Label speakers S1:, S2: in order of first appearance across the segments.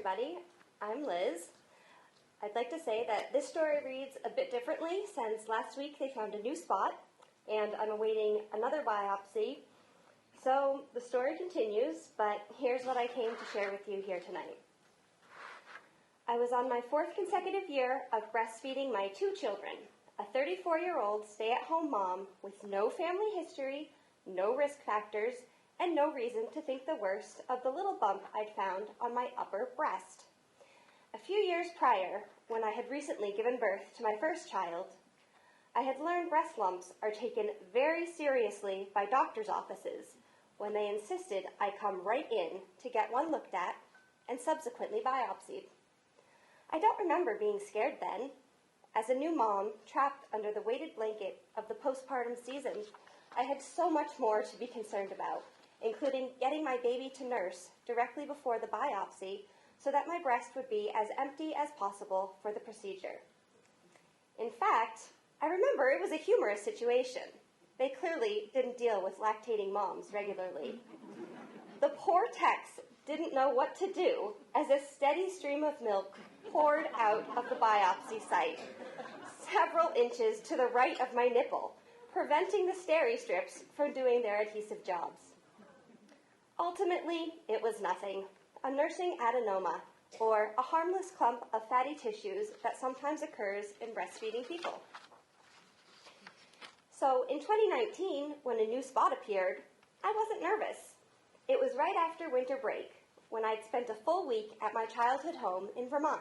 S1: everybody. I'm Liz. I'd like to say that this story reads a bit differently since last week they found a new spot and I'm awaiting another biopsy. So the story continues, but here's what I came to share with you here tonight. I was on my 4th consecutive year of breastfeeding my 2 children, a 34-year-old stay-at-home mom with no family history, no risk factors, and no reason to think the worst of the little bump I'd found on my upper breast. A few years prior, when I had recently given birth to my first child, I had learned breast lumps are taken very seriously by doctors' offices when they insisted I come right in to get one looked at and subsequently biopsied. I don't remember being scared then. As a new mom, trapped under the weighted blanket of the postpartum season, I had so much more to be concerned about, including getting my baby to nurse directly before the biopsy so that my breast would be as empty as possible for the procedure. In fact, I remember it was a humorous situation. They clearly didn't deal with lactating moms regularly. The poor techs didn't know what to do as a steady stream of milk poured out of the biopsy site, several inches to the right of my nipple, preventing the steri strips from doing their adhesive jobs. Ultimately, it was nothing, a nursing adenoma, or a harmless clump of fatty tissues that sometimes occurs in breastfeeding people. So in 2019, when a new spot appeared, I wasn't nervous. It was right after winter break, when I'd spent a full week at my childhood home in Vermont.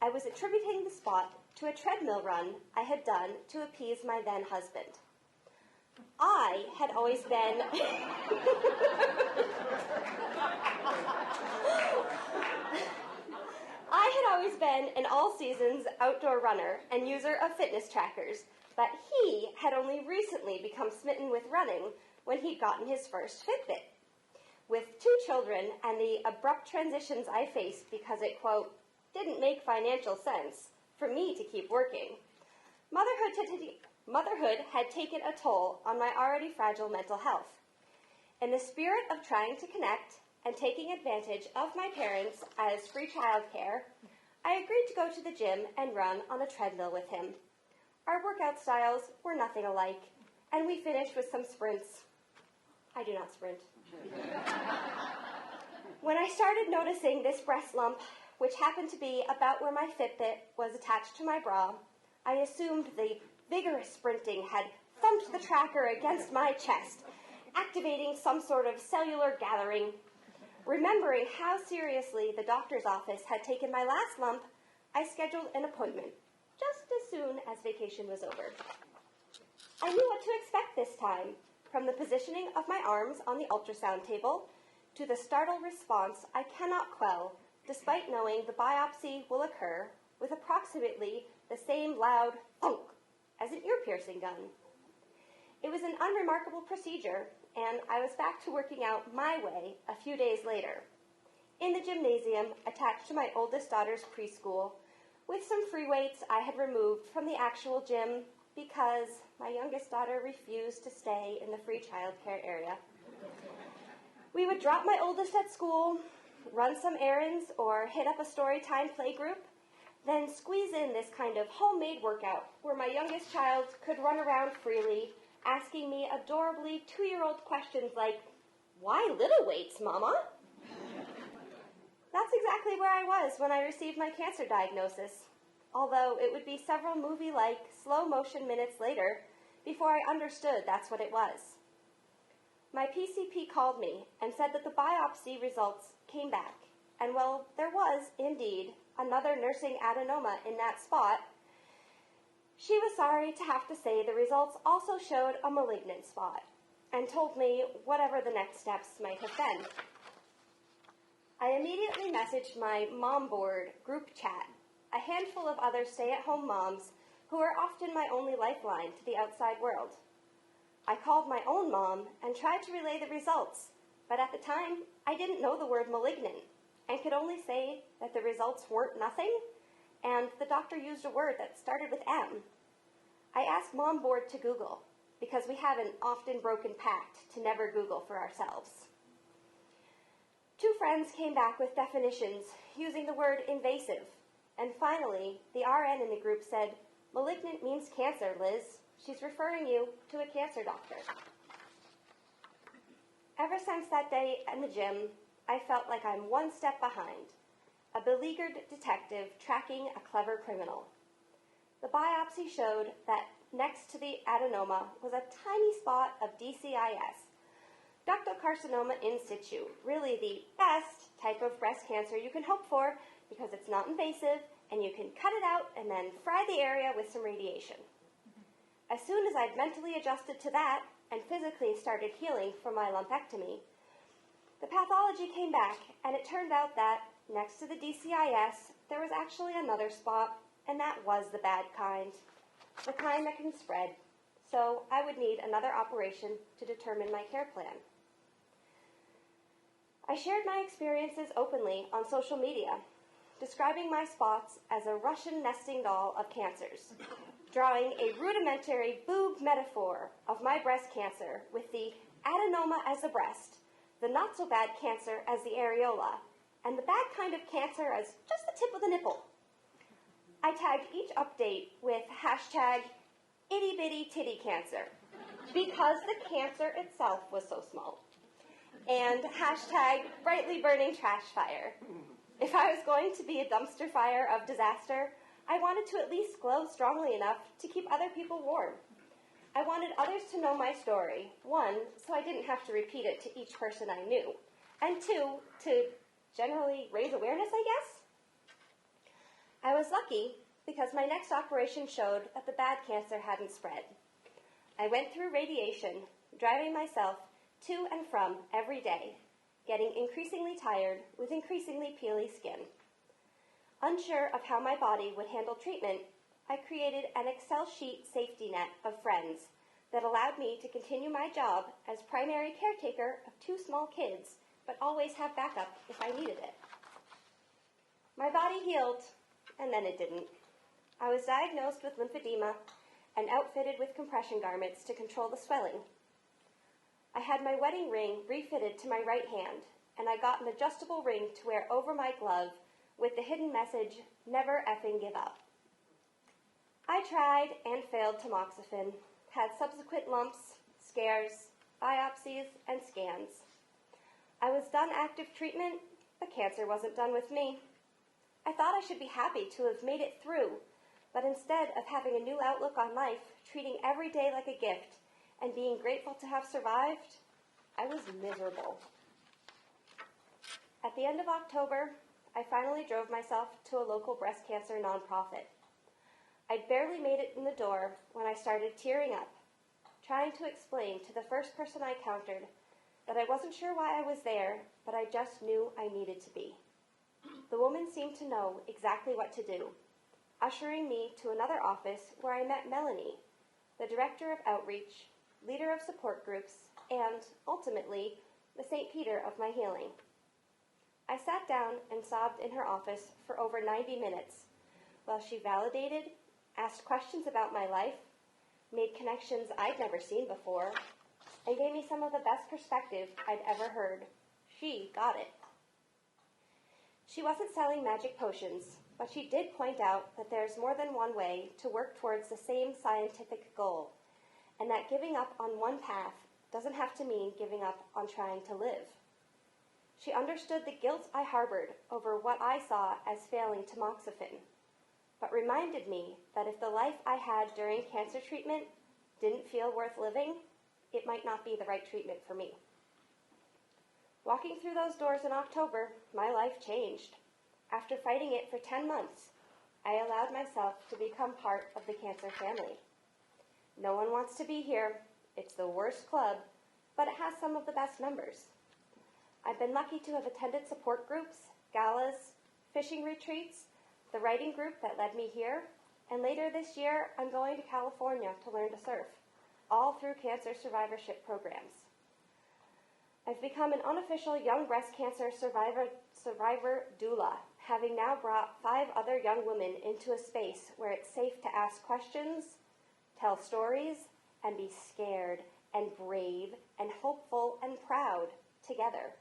S1: I was attributing the spot to a treadmill run I had done to appease my then husband. I had always been an all-seasons outdoor runner and user of fitness trackers, but he had only recently become smitten with running when he'd gotten his first Fitbit. With 2 children and the abrupt transitions I faced because it, quote, didn't make financial sense for me to keep working, motherhood had taken a toll on my already fragile mental health. In the spirit of trying to connect and taking advantage of my parents as free childcare, I agreed to go to the gym and run on a treadmill with him. Our workout styles were nothing alike, and we finished with some sprints. I do not sprint. When I started noticing this breast lump, which happened to be about where my Fitbit was attached to my bra, I assumed the vigorous sprinting had thumped the tracker against my chest, activating some sort of cellular gathering. Remembering how seriously the doctor's office had taken my last lump, I scheduled an appointment, just as soon as vacation was over. I knew what to expect this time, from the positioning of my arms on the ultrasound table to the startled response I cannot quell, despite knowing the biopsy will occur with approximately the same loud thunk as an ear-piercing gun. It was an unremarkable procedure, and I was back to working out my way a few days later, in the gymnasium attached to my oldest daughter's preschool, with some free weights I had removed from the actual gym because my youngest daughter refused to stay in the free childcare area. We would drop my oldest at school, run some errands, or hit up a story time play group, then squeeze in this kind of homemade workout where my youngest child could run around freely, asking me adorably 2-year-old questions like, "Why little weights, Mama?" That's exactly where I was when I received my cancer diagnosis, although it would be several movie-like, slow-motion minutes later before I understood that's what it was. My PCP called me and said that the biopsy results came back, and while there was, indeed, another nursing adenoma in that spot, she was sorry to have to say the results also showed a malignant spot, and told me whatever the next steps might have been. I immediately messaged my mom board group chat, a handful of other stay-at-home moms who are often my only lifeline to the outside world. I called my own mom and tried to relay the results, but at the time, I didn't know the word malignant and could only say that the results weren't nothing, and the doctor used a word that started with M. I asked Mom Board to Google, because we have an often broken pact to never Google for ourselves. 2 friends came back with definitions using the word invasive. And finally, the RN in the group said, "Malignant means cancer, Liz. She's referring you to a cancer doctor." Ever since that day in the gym, I felt like I'm one step behind, a beleaguered detective tracking a clever criminal. The biopsy showed that next to the adenoma was a tiny spot of DCIS, ductal carcinoma in situ, really the best type of breast cancer you can hope for because it's not invasive and you can cut it out and then fry the area with some radiation. As soon as I'd mentally adjusted to that and physically started healing from my lumpectomy, the pathology came back, and it turned out that next to the DCIS, there was actually another spot, and that was the bad kind, the kind that can spread. So I would need another operation to determine my care plan. I shared my experiences openly on social media, describing my spots as a Russian nesting doll of cancers, drawing a rudimentary boob metaphor of my breast cancer with the adenoma as the breast, the not-so-bad cancer as the areola, and the bad kind of cancer as just the tip of the nipple. I tagged each update with hashtag itty-bitty titty cancer, because the cancer itself was so small, and hashtag brightly burning trash fire. If I was going to be a dumpster fire of disaster, I wanted to at least glow strongly enough to keep other people warm. I wanted others to know my story, 1, so I didn't have to repeat it to each person I knew, and 2, to generally raise awareness, I guess. I was lucky because my next operation showed that the bad cancer hadn't spread. I went through radiation, driving myself to and from every day, getting increasingly tired with increasingly peely skin. Unsure of how my body would handle treatment, I created an Excel sheet safety net of friends that allowed me to continue my job as primary caretaker of 2 small kids, but always have backup if I needed it. My body healed, and then it didn't. I was diagnosed with lymphedema and outfitted with compression garments to control the swelling. I had my wedding ring refitted to my right hand, and I got an adjustable ring to wear over my glove with the hidden message, "Never effing give up." I tried and failed tamoxifen, had subsequent lumps, scares, biopsies, and scans. I was done active treatment, but cancer wasn't done with me. I thought I should be happy to have made it through, but instead of having a new outlook on life, treating every day like a gift, and being grateful to have survived, I was miserable. At the end of October, I finally drove myself to a local breast cancer nonprofit. I'd barely made it in the door when I started tearing up, trying to explain to the first person I encountered that I wasn't sure why I was there, but I just knew I needed to be. The woman seemed to know exactly what to do, ushering me to another office where I met Melanie, the director of outreach, leader of support groups, and, ultimately, the St. Peter of my healing. I sat down and sobbed in her office for over 90 minutes while she validated, asked questions about my life, made connections I'd never seen before, and gave me some of the best perspective I'd ever heard. She got it. She wasn't selling magic potions, but she did point out that there's more than one way to work towards the same scientific goal, and that giving up on one path doesn't have to mean giving up on trying to live. She understood the guilt I harbored over what I saw as failing tamoxifen, but reminded me that if the life I had during cancer treatment didn't feel worth living, it might not be the right treatment for me. Walking through those doors in October, my life changed. After fighting it for 10 months, I allowed myself to become part of the cancer family. No one wants to be here. It's the worst club, but it has some of the best members. I've been lucky to have attended support groups, galas, fishing retreats, the writing group that led me here, and later this year, I'm going to California to learn to surf, all through cancer survivorship programs. I've become an unofficial young breast cancer survivor doula, having now brought 5 other young women into a space where it's safe to ask questions, tell stories, and be scared and brave and hopeful and proud together.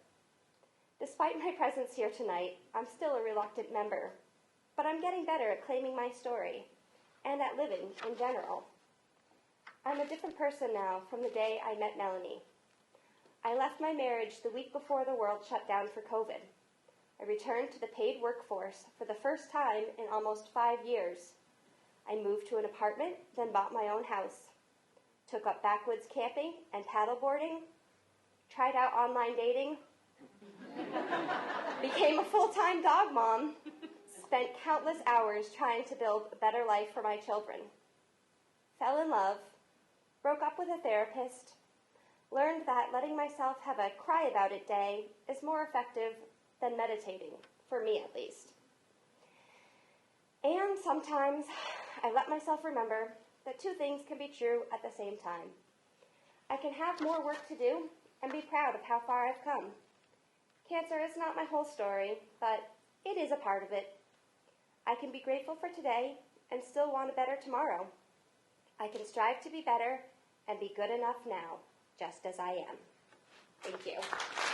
S1: Despite my presence here tonight, I'm still a reluctant member, but I'm getting better at claiming my story and at living in general. I'm a different person now from the day I met Melanie. I left my marriage the week before the world shut down for COVID. I returned to the paid workforce for the first time in almost 5 years. I moved to an apartment, then bought my own house. Took up backwoods camping and paddleboarding. Tried out online dating. Became a full-time dog mom. Spent countless hours trying to build a better life for my children. Fell in love. Broke up with a therapist. Learned that letting myself have a cry about it day is more effective than meditating, for me at least. And sometimes I let myself remember that two things can be true at the same time. I can have more work to do and be proud of how far I've come. Cancer is not my whole story, but it is a part of it. I can be grateful for today and still want a better tomorrow. I can strive to be better and be good enough now, just as I am. Thank you.